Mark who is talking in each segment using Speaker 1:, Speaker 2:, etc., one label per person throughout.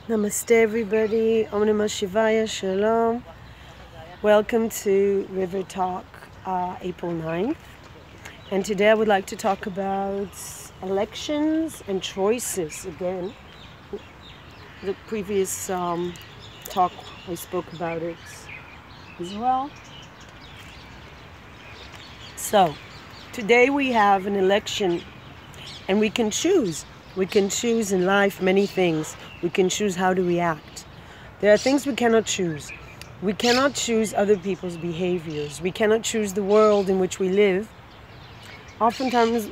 Speaker 1: Namaste everybody, Om Namah Shivaya, Shalom. Welcome to River Talk, April 9th. And today I would like to talk about elections and choices again. The previous talk I spoke about it as well. So, today we have an election and we can choose. We can choose in life many things. We can choose how to react. There are things we cannot choose. We cannot choose other people's behaviors. We cannot choose the world in which we live. Oftentimes,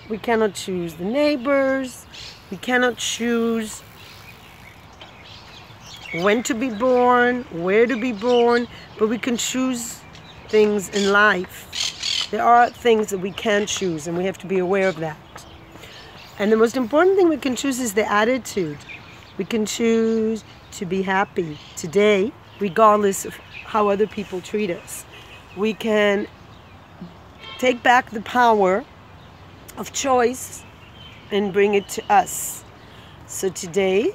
Speaker 1: we cannot choose the neighbors. We cannot choose when to be born, where to be born, but we can choose things in life. There are things that we can choose, and we have to be aware of that. And the most important thing we can choose is the attitude. We can choose to be happy today, regardless of how other people treat us. We can take back the power of choice and bring it to us. So today,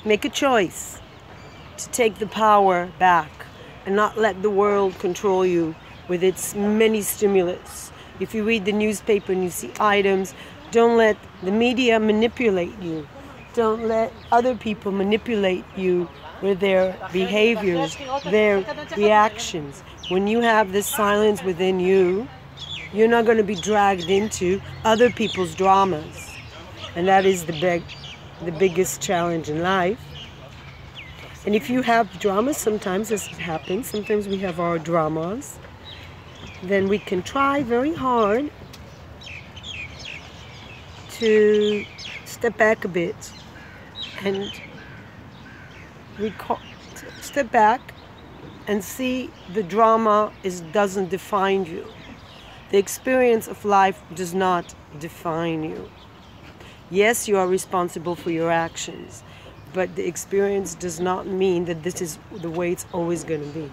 Speaker 1: make a choice to take the power back and not let the world control you with its many stimulus. If you read the newspaper and you see items, don't let the media manipulate you. Don't let other people manipulate you with their behaviors, their reactions. When you have this silence within you, you're not going to be dragged into other people's dramas. And that is the biggest challenge in life. And if you have dramas, sometimes as it happens, sometimes we have our dramas, then we can try very hard to step back a bit and step back and see the drama doesn't define you. The experience of life does not define you. Yes, you are responsible for your actions, but the experience does not mean that this is the way it's always going to be.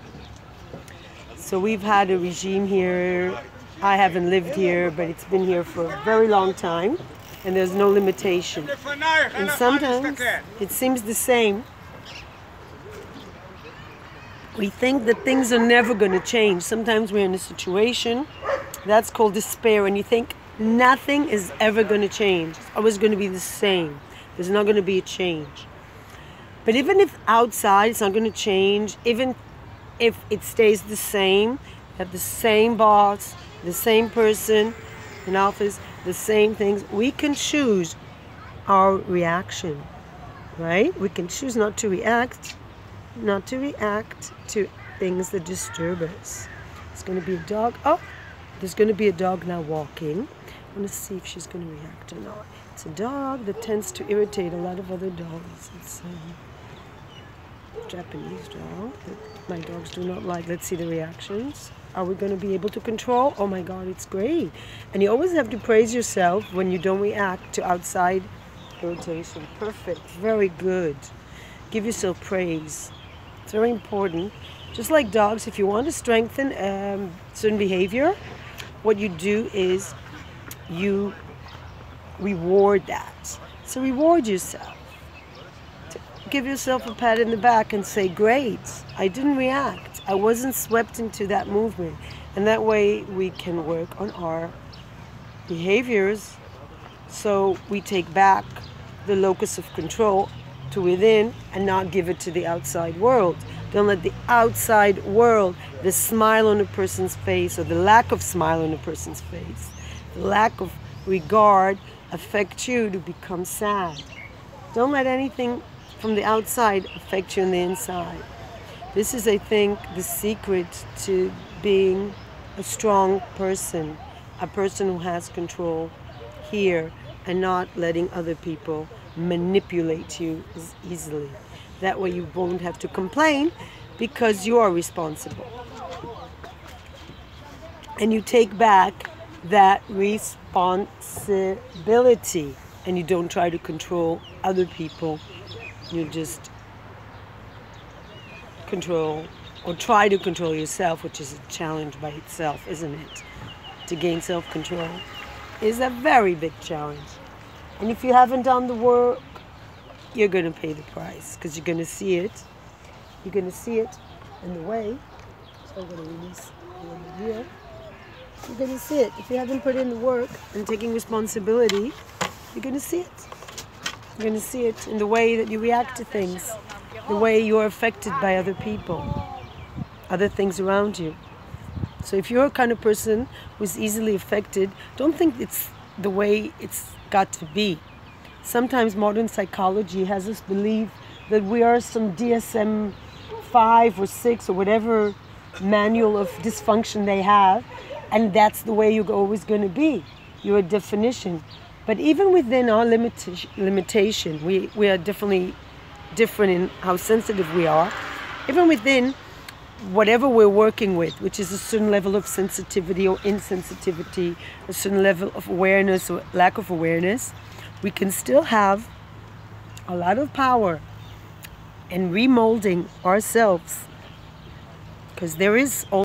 Speaker 1: So we've had a regime here. I haven't lived here, but it's been here for a very long time, and there's no limitation. And sometimes it seems the same. We think that things are never going to change. Sometimes we're in a situation that's called despair, and you think nothing is ever going to change. It's always going to be the same. There's not going to be a change. But even if outside it's not going to change, even if it stays the same, have the same boss, the same person in office, the same things, we can choose our reaction, right? We can choose not to react to things that disturb us. It's going to be a dog. Oh, there's going to be a dog now walking. I want to see if she's going to react or not. It's a dog that tends to irritate a lot of other dogs. It's Japanese dog that my dogs do not like. Let's see the reactions. Are we going to be able to control? Oh my God, it's great. And you always have to praise yourself when you don't react to outside irritation. Perfect. Very good. Give yourself praise. It's very important. Just like dogs, if you want to strengthen certain behavior, what you do is you reward that. So reward yourself. Give yourself a pat in the back and say, great, I didn't react. I wasn't swept into that movement. And that way we can work on our behaviors so we take back the locus of control to within and not give it to the outside world. Don't let the outside world, the smile on a person's face or the lack of smile on a person's face, the lack of regard affect you to become sad. Don't let anything from the outside affect you on the inside. This is, I think, the secret to being a strong person, a person who has control here and not letting other people manipulate you as easily. That way you won't have to complain because you are responsible. And you take back that responsibility and you don't try to control other people. You just control or try to control yourself, which is a challenge by itself, isn't it? To gain self-control is a very big challenge. And if you haven't done the work you're going to pay the price, because you're going to see it. You're going to see it in the way. So I'm going to release the here. You're going to see it. If you haven't put in the work and taking responsibility, you're going to see it. You're going to see it in the way that you react to things, the way you're affected by other people, other things around you. So if you're a kind of person who's easily affected, don't think it's the way it's got to be. Sometimes modern psychology has us believe that we are some DSM-5 or 6 or whatever manual of dysfunction they have, and that's the way you're always going to be. You're a definition. But even within our limitation, we are definitely different in how sensitive we are. Even within whatever we're working with, which is a certain level of sensitivity or insensitivity, a certain level of awareness or lack of awareness, we can still have a lot of power in remolding ourselves, because there is